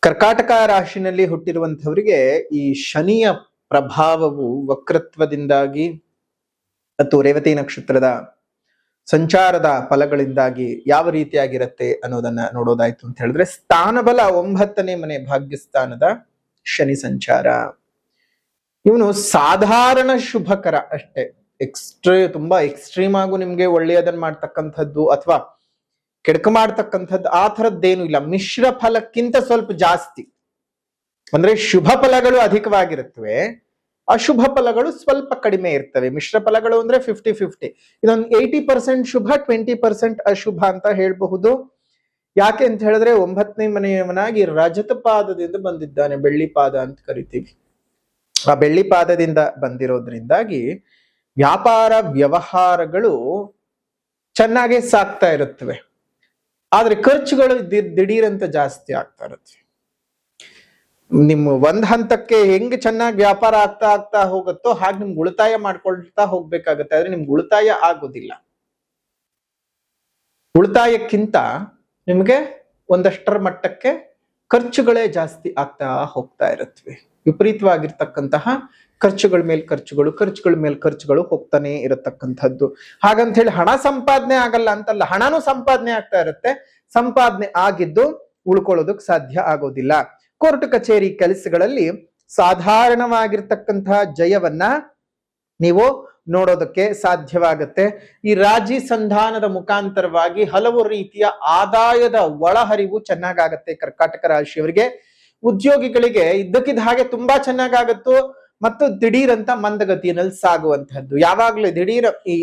ಕರ್ಕಾಟಕ ರಾಶಿನಲ್ಲಿ ಹುಟ್ಟಿರುವಂತಹವರಿಗೆ ಈ ಶನಿಯ ಪ್ರಭಾವವು ವಕ್ರತ್ವದಿಂದಾಗಿ ಮತ್ತು ರೇವತಿ ನಕ್ಷತ್ರದ ಸಂಚಾರದ ಫಲಗಳಿಂದಾಗಿ ಯಾವ ರೀತಿಯಾಗಿರುತ್ತೆ ಅನ್ನೋದನ್ನ ನೋಡೋದಾಯ್ತು ಅಂತ ಹೇಳಿದ್ರೆ, ಸ್ಥಾನಬಲ 9ನೇ ಮನೆ ಭಾಗ್ಯಸ್ಥಾನದ ಶನಿ ಸಂಚಾರ ಇವನು ಸಾಧಾರಣ ಶುಭಕರ ಅಷ್ಟೇ. ತುಂಬಾ ಎಕ್ಸ್ಟ್ರೀಮ್ ಆಗು ನಿಮ್ಗೆ ಒಳ್ಳೆಯದನ್ನ ಮಾಡ್ತಕ್ಕಂಥದ್ದು ಅಥವಾ ಕೆಡಕ ಮಾಡ್ತಕ್ಕಂಥದ್ದು ಆ ಥರದ್ದೇನು ಇಲ್ಲ. ಮಿಶ್ರ ಫಲಕ್ಕಿಂತ ಸ್ವಲ್ಪ ಜಾಸ್ತಿ ಅಂದ್ರೆ ಶುಭ ಫಲಗಳು ಅಧಿಕವಾಗಿರುತ್ತವೆ, ಅಶುಭ ಫಲಗಳು ಸ್ವಲ್ಪ ಕಡಿಮೆ ಇರ್ತವೆ. ಮಿಶ್ರ ಫಲಗಳು ಅಂದ್ರೆ 50-50. ಇದೊಂದು 80% ಶುಭ, 20% ಅಶುಭ ಅಂತ ಹೇಳ್ಬಹುದು. ಯಾಕೆ ಅಂತ ಹೇಳಿದ್ರೆ 9ನೇ ಮನೆಯವನಾಗಿ ರಜತ ಪಾದದಿಂದ ಬಂದಿದ್ದಾನೆ, ಬೆಳ್ಳಿ ಪಾದ ಅಂತ ಕರಿತೀವಿ. ಆ ಬೆಳ್ಳಿ ಪಾದದಿಂದ ಬಂದಿರೋದ್ರಿಂದಾಗಿ ವ್ಯಾಪಾರ ವ್ಯವಹಾರಗಳು ಚೆನ್ನಾಗೇ ಸಾಕ್ತಾ ಇರುತ್ತವೆ. ಆದ್ರೆ ಖರ್ಚುಗಳು ದಿಢೀರಂತ ಜಾಸ್ತಿ ಆಗ್ತಾ ಇರುತ್ತೆ. ನಿಮ್ಮ ಒಂದ್ ಹಂತಕ್ಕೆ ಹೆಂಗ್ ಚೆನ್ನಾಗಿ ವ್ಯಾಪಾರ ಆಗ್ತಾ ಆಗ್ತಾ ಹೋಗುತ್ತೋ ಹಾಗೆ ನಿಮ್ಗೆ ಉಳಿತಾಯ ಮಾಡ್ಕೊಳ್ತಾ ಹೋಗ್ಬೇಕಾಗತ್ತೆ. ಆದ್ರೆ ನಿಮ್ಗೆ ಉಳಿತಾಯ ಆಗೋದಿಲ್ಲ. ಉಳಿತಾಯಕ್ಕಿಂತ ನಿಮ್ಗೆ ಒಂದಷ್ಟರ ಮಟ್ಟಕ್ಕೆ ಖರ್ಚುಗಳೇ ಜಾಸ್ತಿ ಆಗ್ತಾ ಹೋಗ್ತಾ ಇರುತ್ತವೆ. ವಿಪರೀತವಾಗಿರ್ತಕ್ಕಂತಹ ಖರ್ಚುಗಳ ಮೇಲೆ ಖರ್ಚುಗಳು ಹೋಗ್ತಾನೆ ಇರತಕ್ಕಂಥದ್ದು. ಹಾಗಂತ ಹೇಳಿ ಹಣ ಸಂಪಾದನೆ ಆಗಲ್ಲ ಅಂತಲ್ಲ, ಹಣನೂ ಸಂಪಾದನೆ ಆಗ್ತಾ ಇರುತ್ತೆ. ಸಂಪಾದನೆ ಆಗಿದ್ದು ಉಳ್ಕೊಳ್ಳೋದಕ್ಕೆ ಸಾಧ್ಯ ಆಗೋದಿಲ್ಲ. ಕೋರ್ಟ್ ಕಚೇರಿ ಕೆಲಸಗಳಲ್ಲಿ ಸಾಧಾರಣವಾಗಿರ್ತಕ್ಕಂತಹ ಜಯವನ್ನ ನೀವು ನೋಡೋದಕ್ಕೆ ಸಾಧ್ಯವಾಗತ್ತೆ. ಈ ರಾಜಿ ಸಂಧಾನದ ಮುಖಾಂತರವಾಗಿ ಹಲವು ರೀತಿಯ ಆದಾಯದ ಒಳಹರಿವು ಚೆನ್ನಾಗಾಗತ್ತೆ ಕರ್ಕಾಟಕ ರಾಶಿಯವರಿಗೆ. ಉದ್ಯೋಗಿಗಳಿಗೆ ಇದ್ದಕ್ಕಿದ್ದ ಹಾಗೆ ತುಂಬಾ ಚೆನ್ನಾಗಾಗತ್ತು ಮತ್ತು ದಿಢೀರಂತ ಮಂದಗತಿಯಲ್ಲಿ ಸಾಗುವಂತಹದ್ದು. ಯಾವಾಗ್ಲೂ ದಿಢೀರ್ ಈ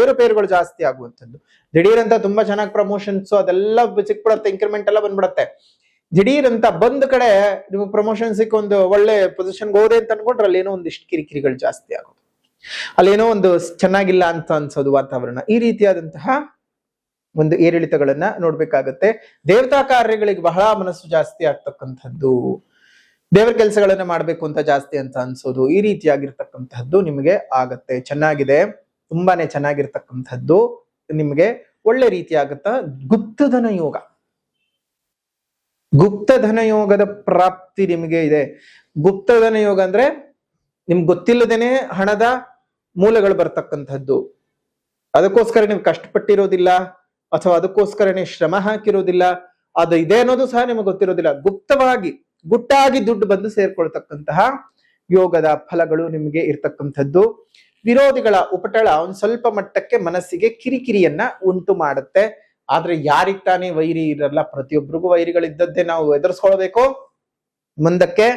ಏರುಪೇರುಗಳು ಜಾಸ್ತಿ ಆಗುವಂಥದ್ದು. ದಿಢೀರಂತ ತುಂಬಾ ಚೆನ್ನಾಗಿ ಪ್ರಮೋಷನ್ಸ್ ಅದೆಲ್ಲ ಸಿಕ್ಬಿಡತ್ತೆ, ಇನ್ಕ್ರಿಮೆಂಟ್ ಎಲ್ಲ ಬಂದ್ಬಿಡತ್ತೆ. ದಿಢೀರಂತ ಬಂದ ಕಡೆ ನಿಮ್ಗೆ ಪ್ರಮೋಷನ್ ಸಿಕ್ಕ ಒಂದು ಒಳ್ಳೆ ಪೊಸಿಷನ್ಗೆ ಹೋದೆ ಅಂತ ಅನ್ಕೊಂಡ್ರೆ ಅಲ್ಲೇನೋ ಒಂದಿಷ್ಟು ಕಿರಿಕಿರಿಗಳು ಜಾಸ್ತಿ ಆಗೋದು, ಅಲ್ಲೇನೋ ಒಂದು ಚೆನ್ನಾಗಿಲ್ಲ ಅಂತ ಅನ್ಸೋದು ವಾತಾವರಣ. ಈ ರೀತಿಯಾದಂತಹ ಒಂದು ಏರಿಳಿತಗಳನ್ನ ನೋಡ್ಬೇಕಾಗತ್ತೆ. ದೇವತಾ ಕಾರ್ಯಗಳಿಗೆ ಬಹಳ ಮನಸ್ಸು ಜಾಸ್ತಿ ಆಗ್ತಕ್ಕಂಥದ್ದು, ದೇವರ ಕೆಲಸಗಳನ್ನ ಮಾಡ್ಬೇಕು ಅಂತ ಜಾಸ್ತಿ ಅಂತ ಅನ್ಸೋದು, ಈ ರೀತಿಯಾಗಿರ್ತಕ್ಕಂಥದ್ದು ನಿಮಗೆ ಆಗತ್ತೆ. ಚೆನ್ನಾಗಿದೆ, ತುಂಬಾನೇ ಚೆನ್ನಾಗಿರ್ತಕ್ಕಂಥದ್ದು. ನಿಮ್ಗೆ ಒಳ್ಳೆ ರೀತಿಯಾಗತ್ತ. ಗುಪ್ತಧನ ಯೋಗದ ಪ್ರಾಪ್ತಿ ನಿಮಗೆ ಇದೆ. ಗುಪ್ತಧನ ಯೋಗ ಅಂದ್ರೆ ನಿಮ್ಗೆ ಗೊತ್ತಿಲ್ಲದೇನೆ ಹಣದ ಮೂಲಗಳು ಬರ್ತಕ್ಕಂಥದ್ದು. ಅದಕ್ಕೋಸ್ಕರ ನೀವು ಕಷ್ಟಪಟ್ಟಿರೋದಿಲ್ಲ ಅಥವಾ ಅದಕ್ಕೋಸ್ಕರನೇ ಶ್ರಮ ಹಾಕಿರೋದಿಲ್ಲ, ಅದು ಇದೆ ಅನ್ನೋದು ಸಹ ನಿಮಗೆ ಗೊತ್ತಿರೋದಿಲ್ಲ. ಗುಟ್ಟಾಗಿ ದುಡ್ಡು ಬಂದು ಸೇರ್ಕೊಳ್ತಕ್ಕಂತಹ ಯೋಗದ ಫಲಗಳು ನಿಮಗೆ ಇರ್ತಕ್ಕಂಥದ್ದು. ವಿರೋಧಿಗಳ ಉಪಟಳ ಒಂದ್ ಸ್ವಲ್ಪ ಮಟ್ಟಕ್ಕೆ ಮನಸ್ಸಿಗೆ ಕಿರಿಕಿರಿಯನ್ನ ಉಂಟು ಮಾಡುತ್ತೆ. ಆದ್ರೆ ಯಾರಿಗ್ ತಾನೇ ವೈರಿ ಇರಲ್ಲ, ಪ್ರತಿಯೊಬ್ಬರಿಗೂ ವೈರಿಗಳಿದ್ದದ್ದೇ. ನಾವು ಎದುರಿಸ್ಕೊಳ್ಬೇಕು, ಮುಂದಕ್ಕೆ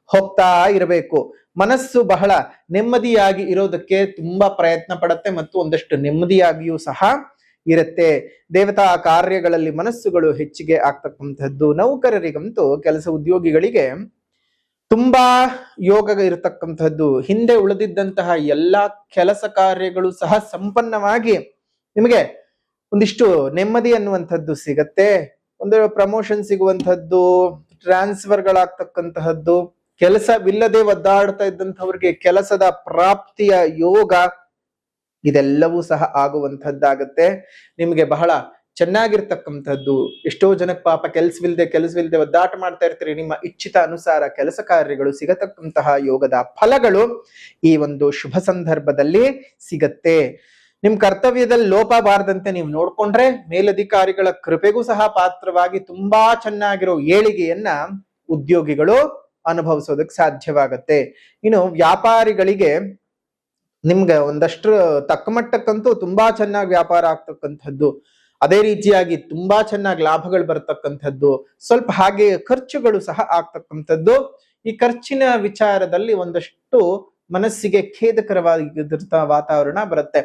ಹೋಗ್ತಾ ಇರಬೇಕು. ಮನಸ್ಸು ಬಹಳ ನೆಮ್ಮದಿಯಾಗಿ ಇರೋದಕ್ಕೆ ತುಂಬಾ ಪ್ರಯತ್ನ ಪಡುತ್ತೆ ಮತ್ತು ಒಂದಷ್ಟು ನೆಮ್ಮದಿಯಾಗಿಯೂ ಸಹ ಇರುತ್ತೆ. ದೇವತಾ ಕಾರ್ಯಗಳಲ್ಲಿ ಮನಸ್ಸುಗಳು ಹೆಚ್ಚಿಗೆ ಆಗ್ತಕ್ಕಂಥದ್ದು. ನೌಕರರಿಗಂತೂ ಕೆಲಸ ಉದ್ಯೋಗಿಗಳಿಗೆ ತುಂಬಾ ಯೋಗ ಇರತಕ್ಕಂಥದ್ದು. ಹಿಂದೆ ಉಳಿದಿದ್ದಂತಹ ಎಲ್ಲಾ ಕೆಲಸ ಕಾರ್ಯಗಳು ಸಹ ಸಂಪನ್ನವಾಗಿ ನಿಮಗೆ ಒಂದಿಷ್ಟು ನೆಮ್ಮದಿ ಅನ್ನುವಂಥದ್ದು ಸಿಗತ್ತೆ. ಒಂದು ಪ್ರಮೋಷನ್ ಸಿಗುವಂಥದ್ದು, ಟ್ರಾನ್ಸ್ಫರ್ಗಳಾಗ್ತಕ್ಕಂತಹದ್ದು, ಕೆಲಸವಿಲ್ಲದೆ ಒದ್ದಾಡ್ತಾ ಇದ್ದಂಥವ್ರಿಗೆ ಕೆಲಸದ ಪ್ರಾಪ್ತಿಯ ಯೋಗ, ಇದೆಲ್ಲವೂ ಸಹ ಆಗುವಂಥದ್ದಾಗತ್ತೆ. ನಿಮಗೆ ಬಹಳ ಚೆನ್ನಾಗಿರ್ತಕ್ಕಂಥದ್ದು. ಎಷ್ಟೋ ಜನಕ್ಕೆ ಪಾಪ ಕೆಲಸವಿಲ್ಲದೆ ಒದ್ದಾಟ ಮಾಡ್ತಾ ಇರ್ತೀರಿ. ನಿಮ್ಮ ಇಚ್ಛಿತ ಅನುಸಾರ ಕೆಲಸ ಕಾರ್ಯಗಳು ಸಿಗತಕ್ಕಂತಹ ಯೋಗದ ಫಲಗಳು ಈ ಒಂದು ಶುಭ ಸಂದರ್ಭದಲ್ಲಿ ಸಿಗತ್ತೆ. ನಿಮ್ ಕರ್ತವ್ಯದಲ್ಲಿ ಲೋಪ ಬಾರದಂತೆ ನೀವು ನೋಡ್ಕೊಂಡ್ರೆ ಮೇಲಧಿಕಾರಿಗಳ ಕೃಪೆಗೂ ಸಹ ಪಾತ್ರವಾಗಿ ತುಂಬಾ ಚೆನ್ನಾಗಿರೋ ಏಳಿಗೆಯನ್ನ ಉದ್ಯೋಗಿಗಳು ಅನುಭವಿಸೋದಕ್ಕೆ ಸಾಧ್ಯವಾಗತ್ತೆ. ಇನ್ನು ವ್ಯಾಪಾರಿಗಳಿಗೆ ನಿಮ್ಗೆ ಒಂದಷ್ಟು ತಕ್ಕ ಮಟ್ಟಕ್ಕಂತೂ ತುಂಬಾ ಚೆನ್ನಾಗಿ ವ್ಯಾಪಾರ ಆಗ್ತಕ್ಕಂಥದ್ದು. ಅದೇ ರೀತಿಯಾಗಿ ತುಂಬಾ ಚೆನ್ನಾಗಿ ಲಾಭಗಳು ಬರ್ತಕ್ಕಂಥದ್ದು. ಸ್ವಲ್ಪ ಹಾಗೆ ಖರ್ಚುಗಳು ಸಹ ಆಗ್ತಕ್ಕಂಥದ್ದು. ಈ ಖರ್ಚಿನ ವಿಚಾರದಲ್ಲಿ ಒಂದಷ್ಟು ಮನಸ್ಸಿಗೆ ಖೇದಕರವಾಗಿದ್ದ ವಾತಾವರಣ ಬರುತ್ತೆ.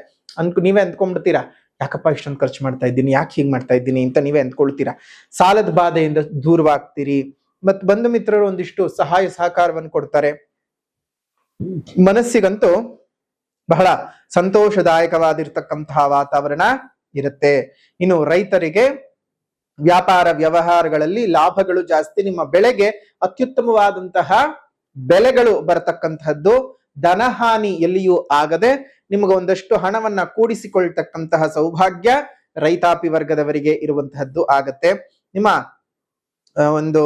ನೀವೇ ಅಂದ್ಕೊಂಡ್ಬಿಡ್ತೀರಾ, ಯಾಕಪ್ಪ ಇಷ್ಟೊಂದು ಖರ್ಚು ಮಾಡ್ತಾ ಇದ್ದೀನಿ, ಯಾಕೆ ಹೀಗೆ ಮಾಡ್ತಾ ಇದ್ದೀನಿ ಅಂತ ನೀವೇ ಅಂದ್ಕೊಳ್ತೀರಾ. ಸಾಲದ ಬಾಧೆಯಿಂದ ದೂರವಾಗ್ತೀರಿ. ಮತ್ ಬಂಧು ಮಿತ್ರರು ಒಂದಿಷ್ಟು ಸಹಾಯ ಸಹಕಾರವನ್ನು ಕೊಡ್ತಾರೆ. ಮನಸ್ಸಿಗಂತೂ ಬಹಳ ಸಂತೋಷದಾಯಕವಾಗಿರ್ತಕ್ಕಂತಹ ವಾತಾವರಣ ಇರುತ್ತೆ. ಇನ್ನು ರೈತರಿಗೆ ವ್ಯಾಪಾರ ವ್ಯವಹಾರಗಳಲ್ಲಿ ಲಾಭಗಳು ಜಾಸ್ತಿ. ನಿಮ್ಮ ಬೆಳೆಗೆ ಅತ್ಯುತ್ತಮವಾದಂತಹ ಬೆಲೆಗಳು ಬರತಕ್ಕಂತಹದ್ದು. ಧನಹಾನಿ ಎಲ್ಲಿಯೂ ಆಗದೆ ನಿಮಗೆ ಒಂದಷ್ಟು ಹಣವನ್ನ ಕೂಡಿಸಿಕೊಳ್ತಕ್ಕಂತಹ ಸೌಭಾಗ್ಯ ರೈತಾಪಿ ವರ್ಗದವರಿಗೆ ಇರುವಂತಹದ್ದು ಆಗತ್ತೆ. ನಿಮ್ಮ ಒಂದು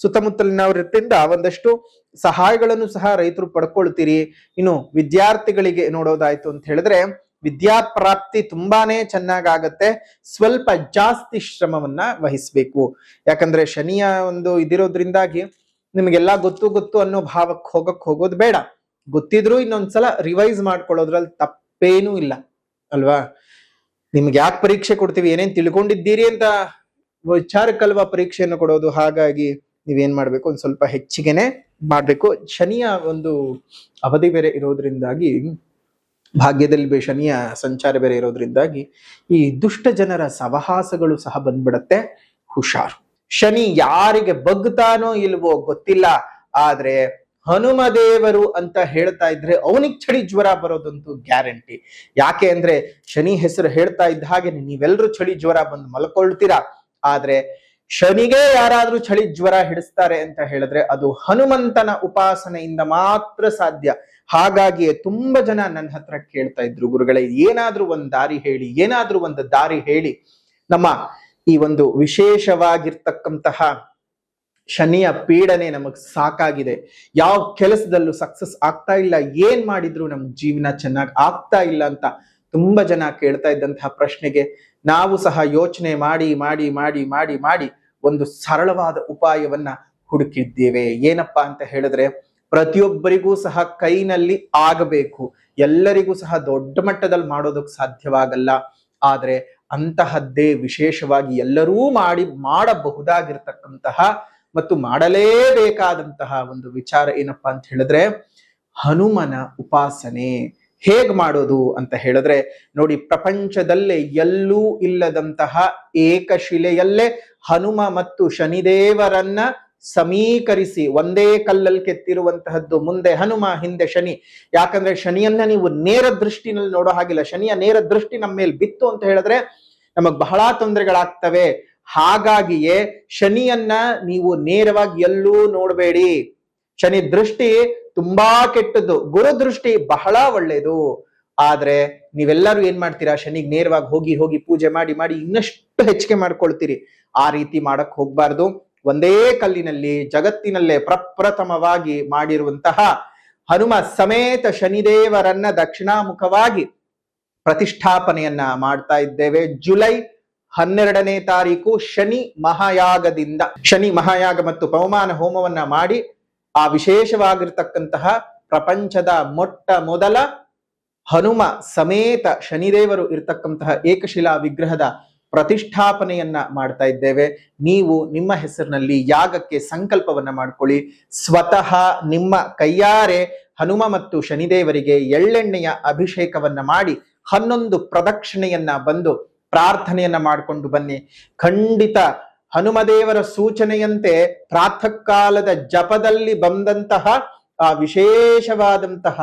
ಸುತ್ತಮುತ್ತಲಿನವರಿಂದ ಒಂದಷ್ಟು ಸಹಾಯಗಳನ್ನು ಸಹ ರೈತರು ಪಡ್ಕೊಳ್ತೀರಿ. ಇನ್ನು ವಿದ್ಯಾರ್ಥಿಗಳಿಗೆ ನೋಡೋದಾಯ್ತು ಅಂತ ಹೇಳಿದ್ರೆ ವಿದ್ಯಾಪ್ರಾಪ್ತಿ ತುಂಬಾನೇ ಚೆನ್ನಾಗಾಗತ್ತೆ. ಸ್ವಲ್ಪ ಜಾಸ್ತಿ ಶ್ರಮವನ್ನ ವಹಿಸ್ಬೇಕು. ಯಾಕಂದ್ರೆ ಶನಿಯ ಒಂದು ಇದಿರೋದ್ರಿಂದಾಗಿ ನಿಮಗೆಲ್ಲಾ ಗೊತ್ತು ಅನ್ನೋ ಭಾವಕ್ಕೆ ಹೋಗೋದು ಬೇಡ. ಗೊತ್ತಿದ್ರು ಇನ್ನೊಂದ್ಸಲ ರಿವೈಸ್ ಮಾಡ್ಕೊಳ್ಳೋದ್ರಲ್ಲಿ ತಪ್ಪೇನೂ ಇಲ್ಲ ಅಲ್ವಾ. ನಿಮ್ಗೆ ಯಾಕೆ ಪರೀಕ್ಷೆ ಕೊಡ್ತೀವಿ, ಏನೇನ್ ತಿಳ್ಕೊಂಡಿದ್ದೀರಿ ಅಂತ ವಿಚಾರಕ್ಕಲ್ವಾ ಪರೀಕ್ಷೆಯನ್ನು ಕೊಡೋದು. ಹಾಗಾಗಿ ನೀವೇನ್ ಮಾಡ್ಬೇಕು, ಒಂದ್ ಸ್ವಲ್ಪ ಹೆಚ್ಚಿಗೆನೆ ಮಾಡ್ಬೇಕು. ಶನಿಯ ಒಂದು ಅವಧಿ ಬೇರೆ ಇರೋದ್ರಿಂದಾಗಿ, ಭಾಗ್ಯದಲ್ಲಿ ಶನಿಯ ಸಂಚಾರ ಬೇರೆ ಇರೋದ್ರಿಂದಾಗಿ ಈ ದುಷ್ಟ ಜನರ ಸವಹಾಸಗಳು ಸಹ ಬಂದ್ಬಿಡತ್ತೆ. ಹುಷಾರು. ಶನಿ ಯಾರಿಗೆ ಬಗ್ತಾನೋ ಇಲ್ವೋ ಗೊತ್ತಿಲ್ಲ, ಆದ್ರೆ ಹನುಮದೇವರು ಅಂತ ಹೇಳ್ತಾ ಇದ್ರೆ ಅವನಿಗೆ ಚಳಿ ಜ್ವರ ಬರೋದಂತೂ ಗ್ಯಾರಂಟಿ. ಯಾಕೆ ಅಂದ್ರೆ ಶನಿ ಹೆಸರು ಹೇಳ್ತಾ ಇದ್ದ ಹಾಗೆ ನೀವೆಲ್ಲರೂ ಚಳಿ ಜ್ವರ ಬಂದು ಮಲ್ಕೊಳ್ತೀರಾ. ಆದ್ರೆ ಶನಿಗೆ ಯಾರಾದ್ರೂ ಚಳಿ ಜ್ವರ ಹಿಡಿಸ್ತಾರೆ ಅಂತ ಹೇಳಿದ್ರೆ ಅದು ಹನುಮಂತನ ಉಪಾಸನೆಯಿಂದ ಮಾತ್ರ ಸಾಧ್ಯ. ಹಾಗಾಗಿಯೇ ತುಂಬಾ ಜನ ನನ್ನ ಹತ್ರ ಕೇಳ್ತಾ ಇದ್ರು, ಗುರುಗಳೇ ಏನಾದ್ರೂ ಒಂದು ದಾರಿ ಹೇಳಿ ನಮ್ಮ ಈ ಒಂದು ವಿಶೇಷವಾಗಿರ್ತಕ್ಕಂತಹ ಶನಿಯ ಪೀಡನೆ ನಮಗ್ ಸಾಕಾಗಿದೆ, ಯಾವ ಕೆಲಸದಲ್ಲೂ ಸಕ್ಸಸ್ ಆಗ್ತಾ ಇಲ್ಲ, ಏನ್ ಮಾಡಿದ್ರು ನಮ್ ಜೀವನ ಚೆನ್ನಾಗಿ ಆಗ್ತಾ ಇಲ್ಲ ಅಂತ ತುಂಬಾ ಜನ ಕೇಳ್ತಾ ಇದ್ದಂತಹ ಪ್ರಶ್ನೆಗೆ ನಾವು ಸಹ ಯೋಚನೆ ಮಾಡಿ ಮಾಡಿ ಮಾಡಿ ಮಾಡಿ ಮಾಡಿ ಒಂದು ಸರಳವಾದ ಉಪಾಯವನ್ನ ಹುಡುಕಿದ್ದೇವೆ. ಏನಪ್ಪಾ ಅಂತ ಹೇಳಿದ್ರೆ, ಪ್ರತಿಯೊಬ್ಬರಿಗೂ ಸಹ ಕೈನಲ್ಲಿ ಆಗಬೇಕು. ಎಲ್ಲರಿಗೂ ಸಹ ದೊಡ್ಡ ಮಟ್ಟದಲ್ಲಿ ಮಾಡೋದಕ್ಕೆ ಸಾಧ್ಯವಾಗಲ್ಲ. ಆದ್ರೆ ಅಂತಹದ್ದೇ ವಿಶೇಷವಾಗಿ ಎಲ್ಲರೂ ಮಾಡಬಹುದಾಗಿರ್ತಕ್ಕಂತಹ ಮತ್ತು ಮಾಡಲೇಬೇಕಾದಂತಹ ಒಂದು ವಿಚಾರ ಏನಪ್ಪಾ ಅಂತ ಹೇಳಿದ್ರೆ ಹನುಮನ ಉಪಾಸನೆ. ಹೇಗ್ ಮಾಡೋದು ಅಂತ ಹೇಳಿದ್ರೆ ನೋಡಿ, ಪ್ರಪಂಚದಲ್ಲೇ ಎಲ್ಲೂ ಇಲ್ಲದಂತಹ ಏಕಶಿಲೆಯಲ್ಲೇ ಹನುಮ ಮತ್ತು ಶನಿದೇವರನ್ನ ಸಮೀಕರಿಸಿ ಒಂದೇ ಕಲ್ಲಲ್ಲಿ ಕೆತ್ತಿರುವಂತಹದ್ದು. ಮುಂದೆ ಹನುಮ, ಹಿಂದೆ ಶನಿ. ಯಾಕಂದ್ರೆ ಶನಿಯನ್ನ ನೀವು ನೇರ ದೃಷ್ಟಿನಲ್ಲಿ ನೋಡೋ ಹಾಗಿಲ್ಲ. ಶನಿಯ ನೇರ ದೃಷ್ಟಿ ನಮ್ಮ ಮೇಲೆ ಬಿತ್ತು ಅಂತ ಹೇಳಿದ್ರೆ ನಮಗ್ ಬಹಳ ತೊಂದರೆಗಳಾಗ್ತವೆ. ಹಾಗಾಗಿಯೇ ಶನಿಯನ್ನ ನೀವು ನೇರವಾಗಿ ಎಲ್ಲೂ ನೋಡಬೇಡಿ. ಶನಿ ದೃಷ್ಟಿ ತುಂಬಾ ಕೆಟ್ಟದ್ದು, ಗುರು ದೃಷ್ಟಿ ಬಹಳ ಒಳ್ಳೇದು. ಆದ್ರೆ ನೀವೆಲ್ಲರೂ ಏನ್ ಮಾಡ್ತೀರಾ, ಶನಿಗೆ ನೇರವಾಗಿ ಹೋಗಿ ಹೋಗಿ ಪೂಜೆ ಮಾಡಿ ಮಾಡಿ ಇನ್ನಷ್ಟು ಹೆಚ್ಚಿಗೆ ಮಾಡ್ಕೊಳ್ತೀರಿ. ಆ ರೀತಿ ಮಾಡಕ್ ಹೋಗ್ಬಾರ್ದು. ಒಂದೇ ಕಲ್ಲಿನಲ್ಲಿ ಜಗತ್ತಿನಲ್ಲೇ ಪ್ರಪ್ರಥಮವಾಗಿ ಮಾಡಿರುವಂತಹ ಹನುಮ ಸಮೇತ ಶನಿದೇವರನ್ನ ದಕ್ಷಿಣಾಮುಖವಾಗಿ ಪ್ರತಿಷ್ಠಾಪನೆಯನ್ನ ಮಾಡ್ತಾ ಇದ್ದೇವೆ. ಜುಲೈ 12ನೇ ತಾರೀಕು ಶನಿ ಮಹಾಯಾಗದಿಂದ, ಶನಿ ಮಹಾಯಾಗ ಮತ್ತು ಪವಮಾನ ಹೋಮವನ್ನ ಮಾಡಿ ಆ ವಿಶೇಷವಾಗಿರ್ತಕ್ಕಂತಹ ಪ್ರಪಂಚದ ಮೊಟ್ಟ ಮೊದಲ ಹನುಮ ಸಮೇತ ಶನಿದೇವರು ಇರ್ತಕ್ಕಂತಹ ಏಕಶಿಲಾ ವಿಗ್ರಹದ ಪ್ರತಿಷ್ಠಾಪನೆಯನ್ನ ಮಾಡ್ತಾ ಇದ್ದೇವೆ. ನೀವು ನಿಮ್ಮ ಹೆಸರಿನಲ್ಲಿ ಯಾಗಕ್ಕೆ ಸಂಕಲ್ಪವನ್ನ ಮಾಡ್ಕೊಳ್ಳಿ. ಸ್ವತಃ ನಿಮ್ಮ ಕೈಯಾರೆ ಹನುಮ ಮತ್ತು ಶನಿದೇವರಿಗೆ ಎಳ್ಳೆಣ್ಣೆಯ ಅಭಿಷೇಕವನ್ನ ಮಾಡಿ 11 ಪ್ರದಕ್ಷಿಣೆಯನ್ನ ಬಂದು ಪ್ರಾರ್ಥನೆಯನ್ನ ಮಾಡಿಕೊಂಡು ಬನ್ನಿ. ಖಂಡಿತ ಹನುಮದೇವರ ಸೂಚನೆಯಂತೆ ಪ್ರಾತಃ ಕಾಲದ ಜಪದಲ್ಲಿ ಬಂದಂತಹ ಆ ವಿಶೇಷವಾದಂತಹ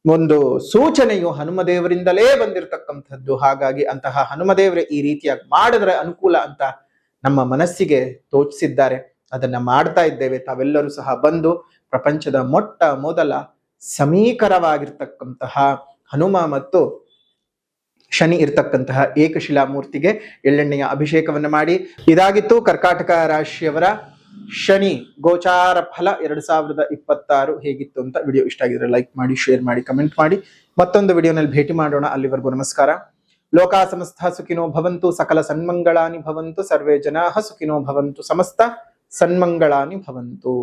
ಒಂದು ಸೂಚನೆಯು ಹನುಮದೇವರಿಂದಲೇ ಬಂದಿರತಕ್ಕಂಥದ್ದು. ಹಾಗಾಗಿ ಅಂತಹ ಹನುಮದೇವರೇ ಈ ರೀತಿಯಾಗಿ ಮಾಡಿದ್ರೆ ಅನುಕೂಲ ಅಂತ ನಮ್ಮ ಮನಸ್ಸಿಗೆ ತೋಚಿಸಿದ್ದಾರೆ. ಅದನ್ನ ಮಾಡ್ತಾ ಇದ್ದೇವೆ. ತಾವೆಲ್ಲರೂ ಸಹ ಬಂದು ಪ್ರಪಂಚದ ಮೊಟ್ಟ ಮೊದಲ ಸಮೀಕರವಾಗಿರ್ತಕ್ಕಂತಹ ಹನುಮ ಮತ್ತು ಶನಿ ಇರ್ತಕ್ಕಂತಹ ಏಕಶಿಲಾ ಮೂರ್ತಿಗೆ ಎಳ್ಳೆಣ್ಣೆಯ ಅಭಿಷೇಕವನ್ನು ಮಾಡಿ. ಇದಾಗಿತ್ತು ಕರ್ಕಾಟಕ ರಾಶಿಯವರ ಶನಿ ಗೋಚಾರ ಫಲ 2026 ಹೇಗಿತ್ತು ಅಂತ. ವಿಡಿಯೋ ಇಷ್ಟ ಆಗಿದ್ರೆ ಲೈಕ್ ಮಾಡಿ, ಶೇರ್ ಮಾಡಿ, ಕಮೆಂಟ್ ಮಾಡಿ. ಮತ್ತೊಂದು ವಿಡಿಯೋನಲ್ಲಿ ಭೇಟಿ ಮಾಡೋಣ. ಅಲ್ಲಿವರೆಗೂ ನಮಸ್ಕಾರ. ಲೋಕಾ ಸಮಸ್ತ ಸುಖಿನೋ ಭವಂತು, ಸಕಲ ಸನ್ಮಂಗಳಾನಿ ಭವಂತು, ಸರ್ವೇ ಜನಾಃ ಸುಖಿನೋ ಭವಂತು, ಸಮಸ್ತ ಸನ್ಮಂಗಳಾನಿ ಭವಂತು.